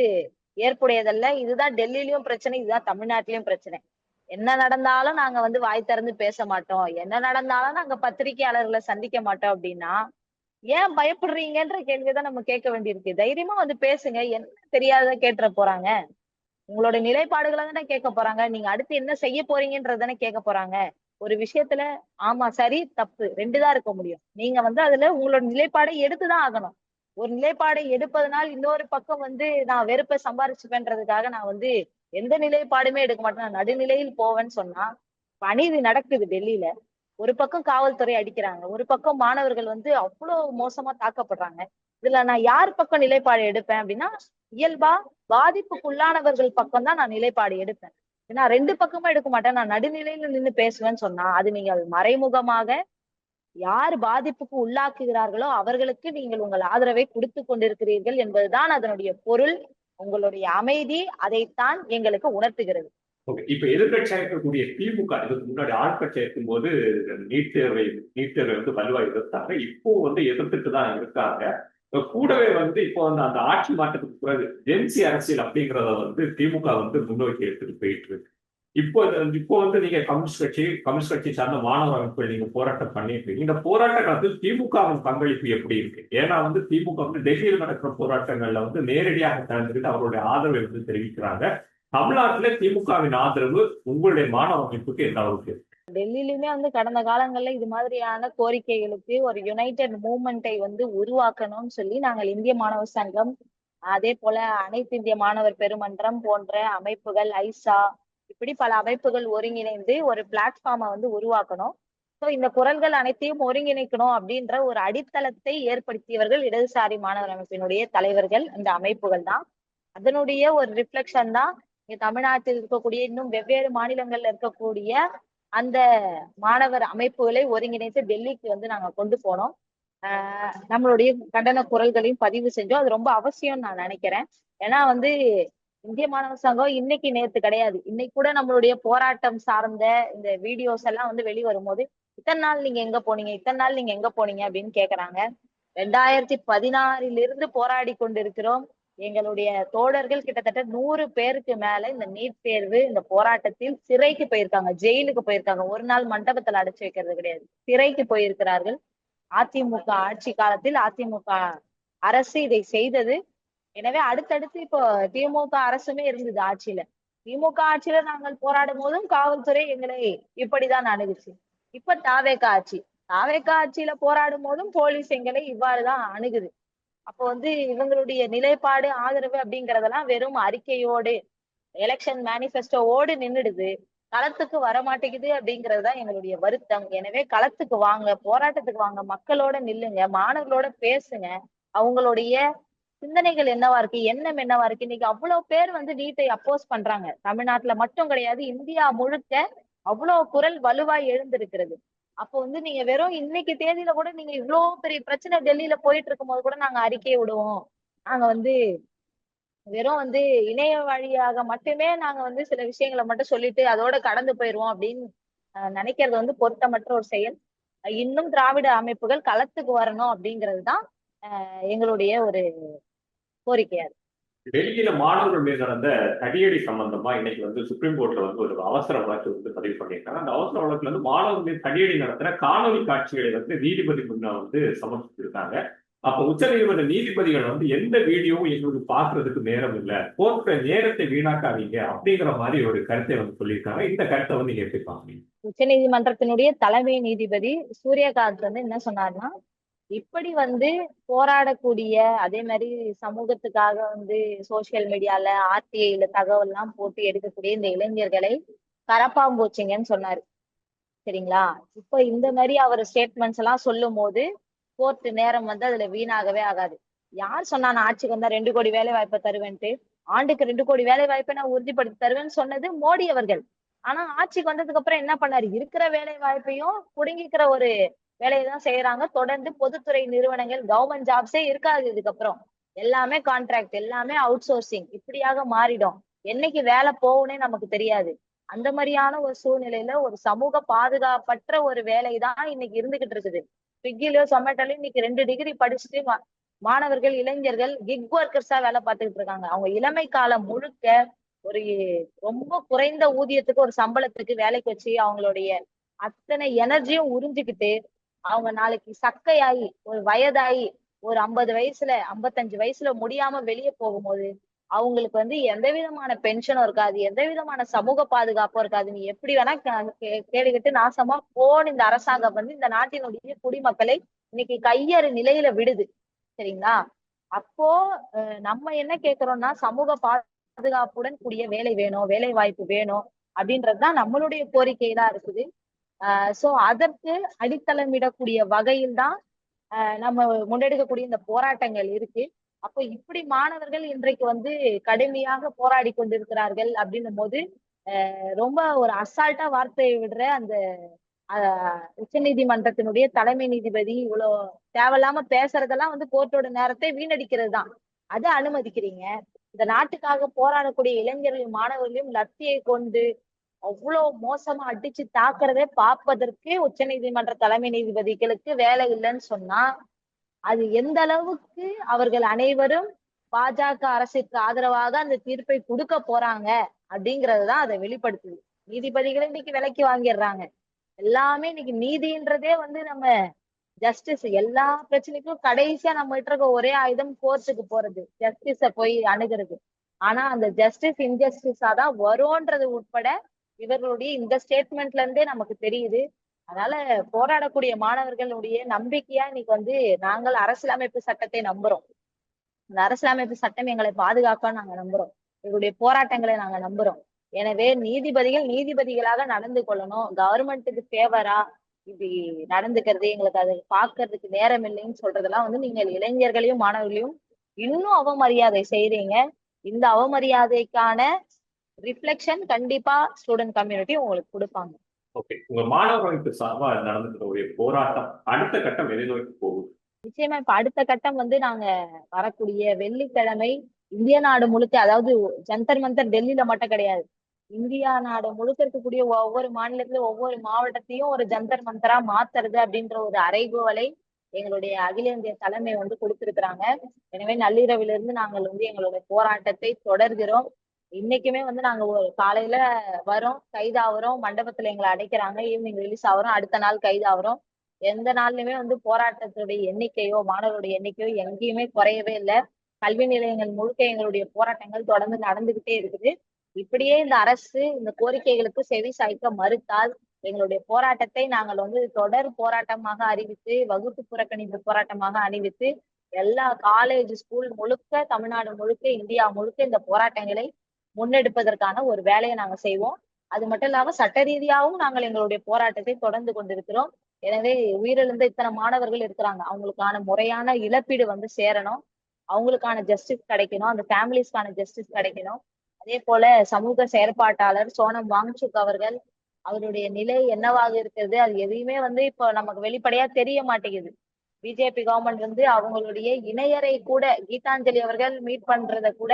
ஏற்புடையதல்ல. இதுதான் டெல்லியிலயும் பிரச்சனை, இதுதான் தமிழ்நாட்டிலயும் பிரச்சனை. என்ன நடந்தாலும் நாங்க வந்து வாய் திறந்து பேச மாட்டோம், என்ன நடந்தாலும் நாங்க பத்திரிகையாளர்களை சந்திக்க மாட்டோம் அப்படின்னா ஏன் பயப்படுறீங்கன்ற கேள்விதான் நம்ம கேட்க வேண்டியிருக்கு. தைரியமா வந்து பேசுங்க, என்ன தெரியாத கேட்டுற போறாங்க? உங்களோட நிலைப்பாடுகளை தானே கேட்க போறாங்க. நீங்க அடுத்து என்ன செய்ய போறீங்கன்றதானே கேட்க போறாங்க. ஒரு விஷயத்துல ஆமா சரி தப்பு 2 தான் இருக்க முடியும். நீங்க வந்து அதுல உங்களோட நிலைப்பாடை எடுத்துதான் ஆகணும். ஒரு நிலைப்பாடை எடுப்பதனால் இன்னொரு பக்கம் வந்து நான் வெறுப்பை சம்பாரிச்சுப்பேன்றதுக்காக நான் வந்து எந்த நிலைப்பாடுமே எடுக்க மாட்டேன், நான் நடுநிலையில் போவேன்னு சொன்னா அநீதி நடக்குது டெல்லியில. ஒரு பக்கம் காவல்துறை அடிக்கிறாங்க, ஒரு பக்கம் மாணவர்கள் வந்து அவ்வளவு மோசமா தாக்கப்படுறாங்க. இதுல நான் யார் பக்கம் நிலைப்பாடு எடுப்பேன் அப்படின்னா, இயல்பா பாதிப்புக்குள்ளானவர்கள் பக்கம் தான் நான் நிலைப்பாடு எடுப்பேன். ஏன்னா 2 பக்கமும் எடுக்க மாட்டேன், நான் நடுநிலையில நின்று பேசுவேன்னு சொன்னா அது நீங்கள் மறைமுகமாக யார் பாதிப்புக்கு உள்ளாக்குகிறார்களோ அவர்களுக்கு நீங்கள் உங்கள் ஆதரவை கொடுத்து கொண்டிருக்கிறீர்கள் என்பதுதான் அதனுடைய பொருள். உங்களுடைய அமைதி அதைத்தான் எங்களுக்கு உணர்த்துகிறது. இப்ப எதிர்கட்சியா இருக்கக்கூடிய திமுக இதுக்கு முன்னாடி ஆட்கட்சியா இருக்கும் போது நீட் தேர்வை வந்து வலுவா எதிர்த்தாங்க. இப்போ வந்து எதிர்த்துட்டு தான் இருக்காங்க. கூடவே வந்து இப்போ வந்து அந்த ஆட்சி மாற்றத்துக்கு பிறகு ஜென்சி அரசியல் அப்படிங்கிறத வந்து திமுக வந்து முன்னோக்கி எடுத்துட்டு போயிட்டு இருக்கு. இப்போ வந்து நீங்க கம்யூனிஸ்ட் கட்சி சார்ந்த மாணவர் அமைப்புகள் நீங்க போராட்டம் பண்ணிட்டு இருக்கீங்க. இந்த போராட்ட காலத்தில் திமுகவின் பங்களிப்பு எப்படி இருக்கு? ஏன்னா வந்து திமுக வந்து டெல்லியில் நடக்கிற போராட்டங்கள்ல வந்து நேரடியாக கலந்துக்கிட்டு அவருடைய ஆதரவை வந்து தெரிவிக்கிறாங்க. தமிழ்நாட்டுல திமுகவின் ஆதரவு உங்களுடைய மாணவ அமைப்புக்கு எந்த அளவுக்கு? டெல்லியிலுமே வந்து கடந்த காலங்கள்ல இது மாதிரியான கோரிக்கைகளுக்கு ஒரு யுனைடெட் மூவ்மெண்டை வந்து உருவாக்கணும்னு சொல்லி நாங்கள் இந்திய மாணவர் சங்கம், அதே போல அனைத்து இந்திய மாணவர் பெருமன்றம் போன்ற அமைப்புகள், ஐசா, இப்படி பல அமைப்புகள் ஒருங்கிணைந்து ஒரு பிளாட்ஃபார்மை வந்து உருவாக்கணும். ஸோ இந்த குரல்கள் அனைத்தையும் ஒருங்கிணைக்கணும் அப்படின்ற ஒரு அடித்தளத்தை ஏற்படுத்தியவர்கள் இடதுசாரி மாணவர் அமைப்பினுடைய தலைவர்கள், இந்த அமைப்புகள் தான். அதனுடைய ஒரு ரிஃப்ளெக்ஷன் தான் இங்க தமிழ்நாட்டில் இருக்கக்கூடிய இன்னும் வெவ்வேறு மாநிலங்கள்ல இருக்கக்கூடிய அந்த மாணவர் அமைப்புகளை ஒருங்கிணைத்து டெல்லிக்கு வந்து நாங்க கொண்டு போனோம். நம்மளுடைய கண்டன குரல்களையும் பதிவு செஞ்சோம். அது ரொம்ப அவசியம் நான் நினைக்கிறேன். ஏன்னா வந்து இந்திய மாணவர் சங்கம் இன்னைக்கு நேத்து கிடையாது. இன்னைக்கு கூட நம்மளுடைய போராட்டம் சார்ந்த இந்த வீடியோஸ் எல்லாம் வந்து வெளிவரும் போது, இத்தனை நாள் நீங்க எங்க போனீங்க, இத்தனை நாள் நீங்க எங்க போனீங்க அப்படின்னு கேக்குறாங்க. 2016 போராடி கொண்டிருக்கிறோம். எங்களுடைய தோழர்கள் கிட்டத்தட்ட 100 பேருக்கு மேல இந்த நீட் தேர்வு இந்த போராட்டத்தில் சிறைக்கு போயிருக்காங்க, ஜெயிலுக்கு போயிருக்காங்க. ஒரு நாள் மண்டபத்துல அடைச்சு வைக்கிறது கிடையாது, சிறைக்கு போயிருக்கிறார்கள். அதிமுக ஆட்சி காலத்தில் அதிமுக அரசு இதை செய்தது. எனவே அடுத்தடுத்து இப்போ திமுக அரசுமே இருந்தது ஆட்சியில. திமுக ஆட்சியில நாங்கள் போராடும் போதும் காவல்துறை எங்களை இப்படிதான் அணுகுச்சு. இப்ப தாவேக ஆட்சி, தாவேக ஆட்சியில போராடும் போதும் போலீஸ் எங்களை இவ்வாறுதான் அணுகுது. அப்போ வந்து இவங்களுடைய நிலைப்பாடு, ஆதரவு அப்படிங்கறதெல்லாம் வெறும் அறிக்கையோடு, எலெக்ஷன் மேனிபெஸ்டோவோடு நின்னுடுது. களத்துக்கு வரமாட்டேங்குது அப்படிங்கறதுதான் எங்களுடைய வருத்தம். எனவே களத்துக்கு வாங்க, போராட்டத்துக்கு வாங்க, மக்களோட நில்லுங்க, மாணவர்களோட பேசுங்க. அவங்களுடைய சிந்தனைகள் என்னவா இருக்கு, எண்ணம் என்னவா இருக்கு. இன்னைக்கு அவ்வளவு பேர் வந்து நீட்டை அப்போஸ் பண்றாங்க. தமிழ்நாட்டுல மட்டும் கிடையாது, இந்தியா முழுக்க அவ்வளவு குரல் வலுவாய் எழுந்திருக்கிறது. அப்போ வந்து நீங்க வெறும் இன்னைக்கு தேதியில கூட நீங்க இவ்வளவு பெரிய பிரச்சனை டெல்லியில போயிட்டு இருக்கும் போது கூட நாங்க அறிக்கை விடுவோம், நாங்க வந்து வெறும் வந்து இணைய வழியாக மட்டுமே நாங்க வந்து சில விஷயங்களை மட்டும் சொல்லிட்டு அதோட கடந்து போயிருவோம் அப்படின்னு நினைக்கிறது வந்து பொருத்தமற்ற ஒரு செயல். இன்னும் திராவிட அமைப்புகள் களத்துக்கு வரணும் அப்படிங்கிறது தான் எங்களுடைய ஒரு கோரிக்கையா இருக்கு. டெல்லியில மாணவர்கள் மீது நடந்த தடியடி சம்பந்தமா இன்னைக்கு வந்து சுப்ரீம் கோர்ட்ல வந்து ஒரு அவசர வழக்கு வந்து பதிவு பண்ணியிருக்காங்க. அந்த அவசர வழக்குல வந்து மாணவர்கள் மீது தடியடி நடத்துற காணொலி காட்சிகளை வந்து நீதிபதி முன்ன வந்து சமர்ப்பிச்சிருக்காங்க. அப்ப உச்ச நீதிமன்ற நீதிபதிகள் வந்து எந்த வீடியோவும் எங்களுக்கு பாக்குறதுக்கு நேரம் இல்ல, கோர்ட்ட நேரத்தை வீணாக்காதீங்க அப்படிங்கிற மாதிரி ஒரு கருத்தை வந்து சொல்லியிருக்காங்க. இந்த கருத்தை வந்து நீங்க எப்படி பாக்குறீங்க? உச்ச நீதிமன்றத்தினுடைய தலைமை நீதிபதி சூரியகாந்த் வந்து என்ன சொன்னார்னா, இப்படி வந்து போராடக்கூடிய, அதே மாதிரி சமூகத்துக்காக வந்து சோசியல் மீடியால ஆர்டிஐல தகவல் எல்லாம் போட்டு எடுக்கக்கூடிய இந்த இளைஞர்களை கரப்பாம்பூச்சிங்கன்னு சொன்னாரு. சரிங்களா? இப்ப இந்த மாதிரி அவர் ஸ்டேட்மெண்ட்ஸ் எல்லாம் சொல்லும் போது கோர்ட் நேரம் வந்து அதுல வீணாகவே ஆகாது. யார் சொன்னா நான் ஆட்சிக்கு வந்தா 2 கோடி வேலை வாய்ப்பை தருவேன்ட்டு? ஆண்டுக்கு 2 கோடி வேலை வாய்ப்பை நான் உறுதிப்படுத்தி தருவேன்னு சொன்னது மோடி அவர்கள். ஆனா ஆட்சிக்கு வந்ததுக்கு அப்புறம் என்ன பண்ணாரு? இருக்கிற வேலை வாய்ப்பையும் புடுங்கிக்கிற ஒரு வேலையை தான் செய்யறாங்க. தொடர்ந்து பொதுத்துறை நிறுவனங்கள், கவர்மெண்ட் ஜாப்ஸே இருக்காது இதுக்கப்புறம். எல்லாமே கான்ட்ராக்ட், எல்லாமே அவுட் சோர்சிங், இப்படியாக மாறிடும். என்னைக்கு வேலை போகும்னே நமக்கு தெரியாது. அந்த மாதிரியான ஒரு சூழ்நிலையில ஒரு சமூக பாதுகாப்பற்ற ஒரு வேலைதான் இன்னைக்கு இருந்துகிட்டு இருக்குது. ஸ்விக்கிலயோ சொமேட்டோலயும் இன்னைக்கு 2 டிகிரி படிச்சுட்டு மாணவர்கள், இளைஞர்கள் கிக் ஒர்க்கர்ஸா வேலை பார்த்துக்கிட்டு இருக்காங்க. அவங்க இளமை காலம் முழுக்க ஒரு ரொம்ப குறைந்த ஊதியத்துக்கு, ஒரு சம்பளத்துக்கு வேலைக்கு வச்சு அவங்களுடைய அத்தனை எனர்ஜியும் உறிஞ்சுக்கிட்டு அவங்க நாளைக்கு சக்கையாயி, ஒரு வயதாயி, ஒரு 50 வயசுல 55 வயசுல முடியாம வெளியே போகும்போது அவங்களுக்கு வந்து எந்த விதமான பென்ஷனும் இருக்காது, எந்த விதமான சமூக பாதுகாப்பும் இருக்காது. நீ எப்படி வேணா கேடுகிட்டு நாசமா போன இந்த அரசாங்கம் வந்து இந்த நாட்டினுடைய குடிமக்களை இன்னைக்கு கையறு நிலையில விடுது. சரிங்களா? அப்போ நம்ம என்ன கேட்கிறோம்னா, சமூக பாதுகாப்புடன் கூடிய வேலை வேணும், வேலை வாய்ப்பு வேணும் அப்படின்றதுதான் நம்மளுடைய கோரிக்கைதான் இருக்குது. சோ அதற்கு அடித்தளமிடக்கூடிய வகையில் தான் நம்ம முன்னெடுக்கக்கூடிய இந்த போராட்டங்கள் இருக்கு. அப்போ இப்படி மாணவர்கள் இன்றைக்கு வந்து கடுமையாக போராடி கொண்டிருக்கிறார்கள் அப்படின்னும் போது ரொம்ப ஒரு அசால்ட்டா வார்த்தையை விடுற அந்த உச்ச நீதிமன்றத்தினுடைய தலைமை நீதிபதி இவ்வளவு தேவையில்லாம பேசுறதெல்லாம் வந்து கோர்ட்டோட நேரத்தை வீணடிக்கிறது தான். அதை அனுமதிக்கிறீங்க. இந்த நாட்டுக்காக போராடக்கூடிய இளைஞர்கள், மாணவர்களையும் லத்தியை கொண்டு அவ்வளவு மோசமா அடிச்சு தாக்குறதே பார்ப்பதற்கு உச்ச நீதிமன்ற தலைமை நீதிபதிகளுக்கு வேலை இல்லைன்னு சொன்னா, அது எந்த அளவுக்கு அவர்கள் அனைவரும் பாஜக அரசுக்கு ஆதரவாக அந்த தீர்ப்பை கொடுக்க போறாங்க அப்படிங்கறதுதான் அதை வெளிப்படுத்துது. நீதிபதிகளை இன்னைக்கு விலைக்கு வாங்கிடுறாங்க. எல்லாமே இன்னைக்கு நீதின்றதே வந்து நம்ம ஜஸ்டிஸ், எல்லா பிரச்சனைக்கும் கடைசியா நம்ம கிட்ட இருக்க ஒரே ஆயுதம் கோர்ட்டுக்கு போறது, ஜஸ்டிஸ போய் அணுகிறது. ஆனா அந்த ஜஸ்டிஸ் இன்ஜஸ்டிஸா தான் வரும்ன்றது உட்பட இவர்களுடைய இந்த ஸ்டேட்மெண்ட்ல இருந்தே நமக்கு தெரியுது. அதனால போராடக்கூடிய மாணவர்களுடைய நம்பிக்கையா இன்னைக்கு வந்து நாங்கள் அரசியலமைப்பு சட்டத்தை நம்புறோம். இந்த அரசியலமைப்பு சட்டம் எங்களை பாதுகாக்க நாங்க நம்புறோம். எங்களுடைய போராட்டங்களை நாங்க நம்புறோம். எனவே நீதிபதிகள் நீதிபதிகளாக நடந்து கொள்ளணும். கவர்மெண்ட்டுக்கு ஃபேவரா இப்படி நடந்துக்கிறது எங்களுக்கு அது பாக்குறதுக்கு நேரம் இல்லைன்னு சொல்றதெல்லாம் வந்து நீங்கள் இளைஞர்களையும் மாணவர்களையும் இன்னும் அவமரியாதை செய்றீங்க. இந்த அவமரியாதைக்கான ரிஃப்ளெக்ஷன் கண்டிப்பா ஸ்டூடெண்ட் கம்யூனிட்டி உங்களுக்கு கொடுப்பாங்க. ஓகே, உங்க மாணவர்களுக்கு சார்பா நடந்துக்கிற போராட்டம் அடுத்த கட்டம் எதை நோக்கி போகுது? நிச்சயமா இப்ப அடுத்த கட்டம் வந்து நாங்க வரக்கூடிய வெள்ளிக்கிழமை இந்திய நாடு முழுக்க, அதாவது ஜந்தர் மந்தர் டெல்லியில மட்டும் கிடையாது, இந்தியா நாடு முழுக்க இருக்கக்கூடிய ஒவ்வொரு மாநிலத்திலும் ஒவ்வொரு மாவட்டத்தையும் ஒரு ஜந்தர் மந்தரா மாத்துறது அப்படின்ற ஒரு அறைகூவலை எங்களுடைய அகில இந்திய தலைமை வந்து கொடுத்திருக்கிறாங்க. எனவே நள்ளிரவிலிருந்து நாங்கள் வந்து எங்களுடைய போராட்டத்தை தொடர்கிறோம். இன்னைக்குமே வந்து நாங்க ஒரு காலையில வரோம், கைதாகிறோம், மண்டபத்துல எங்களை அடைக்கிறாங்க, ஈவினிங் ரிலீஸ் ஆகிறோம், அடுத்த நாள் கைதாகிறோம். எந்த நாள்லயுமே வந்து போராட்டத்துடைய எண்ணிக்கையோ மாணவருடைய எண்ணிக்கையோ எங்கேயுமே குறையவே இல்லை. கல்வி நிலையங்கள் முழுக்க எங்களுடைய போராட்டங்கள் தொடர்ந்து நடந்துகிட்டே இருக்குது. இப்படியே இந்த அரசு இந்த கோரிக்கைகளுக்கு செவி சாய்க்க மறுத்தால் எங்களுடைய போராட்டத்தை நாங்கள் வந்து தொடர் போராட்டமாக அறிவித்து, வகுப்பு புறக்கணிப்பு போராட்டமாக அறிவித்து, எல்லா காலேஜ் ஸ்கூல் முழுக்க, தமிழ்நாடு முழுக்க, இந்தியா முழுக்க இந்த போராட்டங்களை முன்னெடுப்பதற்கான ஒரு வேலையை நாங்க செய்வோம். அது மட்டும் இல்லாம சட்ட ரீதியாகவும் நாங்கள் எங்களுடைய போராட்டத்தை தொடர்ந்து கொண்டிருக்கிறோம். எனவே உயிரிழந்த இத்தனை மாணவர்கள் இருக்கிறாங்க, அவங்களுக்கான முறையான இழப்பீடு வந்து சேரணும், அவங்களுக்கான ஜஸ்டிஸ் கிடைக்கணும், அந்த ஃபேமிலிஸ்க்கான ஜஸ்டிஸ் கிடைக்கணும். அதே போல சமூக செயற்பாட்டாளர் சோனம் வாங்சுக் அவர்கள், அவருடைய நிலை என்னவாக இருக்கிறது, அது எதையுமே வந்து இப்போ நமக்கு வெளிப்படையா தெரிய மாட்டேங்குது. பிஜேபி கவர்மெண்ட் வந்து அவங்களுடைய இணையரை கூட, கீதாஞ்சலி அவர்கள் மீட் பண்றத கூட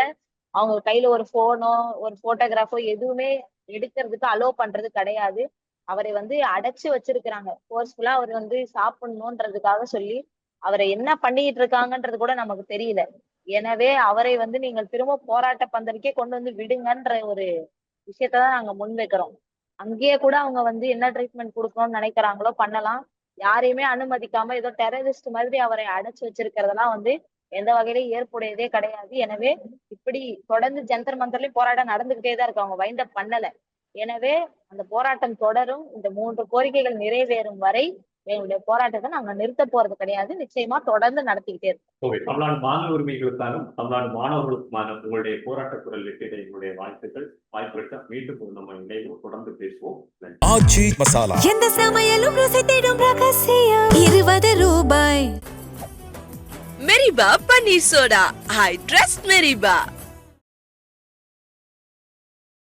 அவங்க கையில ஒரு போனோ ஒரு போட்டோகிராஃபோ எதுவுமே எடுக்கிறதுக்கு அலோ பண்றது கிடையாது. அவரை வந்து அடைச்சு வச்சிருக்கிறாங்க போர்ஸ்ஃபுல்லா. அவர் வந்து சாப்பிடணும்ன்றதுக்காக சொல்லி அவரை என்ன பண்ணிட்டு இருக்காங்கன்றது கூட நமக்கு தெரியல. எனவே அவரை வந்து நீங்கள் திரும்ப போராட்ட பந்தலுக்கே கொண்டு வந்து விடுங்கன்ற ஒரு விஷயத்தான் நாங்க முன்வைக்கிறோம். அங்கேயே கூட அவங்க வந்து என்ன ட்ரீட்மெண்ட் கொடுக்கணும்னு நினைக்கிறாங்களோ பண்ணலாம். யாரையுமே அனுமதிக்காம ஏதோ டெரரிஸ்ட் மாதிரி அவரை அடைச்சு வச்சிருக்கிறதெல்லாம் வந்து எந்த வகையிலும் ஏற்புடையதே கிடையாது. எனவே இப்படி தொடர்ந்து ஜந்தர் மந்தர்லயும் போராட்டம் நடந்துகிட்டே தான் இருக்கு, அவங்க வைண்ட் அப் பண்ணல. எனவே அந்த போராட்டம் தொடரும். இந்த 3 கோரிக்கைகள் நிறைவேறும் வரை எங்களுடைய போராட்டத்தை நாங்க நிறுத்த போறது கிடையாது. நிச்சயமா தொடர்ந்து நடத்திக்கிட்டே இருக்கோம். தமிழ்நாடு மாணவ உரிமைகளுக்கான தமிழ்நாடு மாணவர்களுக்குமான உங்களுடைய போராட்ட குரல் வெற்றிட எங்களுடைய வாழ்த்துக்கள். வாய்ப்பு மீண்டும் நம்ம இணைந்து தொடர்ந்து பேசுவோம். ஆச்சி மசாலா, எந்த சமையலும் ருசி தேடும் ரகசியம் 20 ரூபாய். Meriba Paneer Soda. I trust Meriba.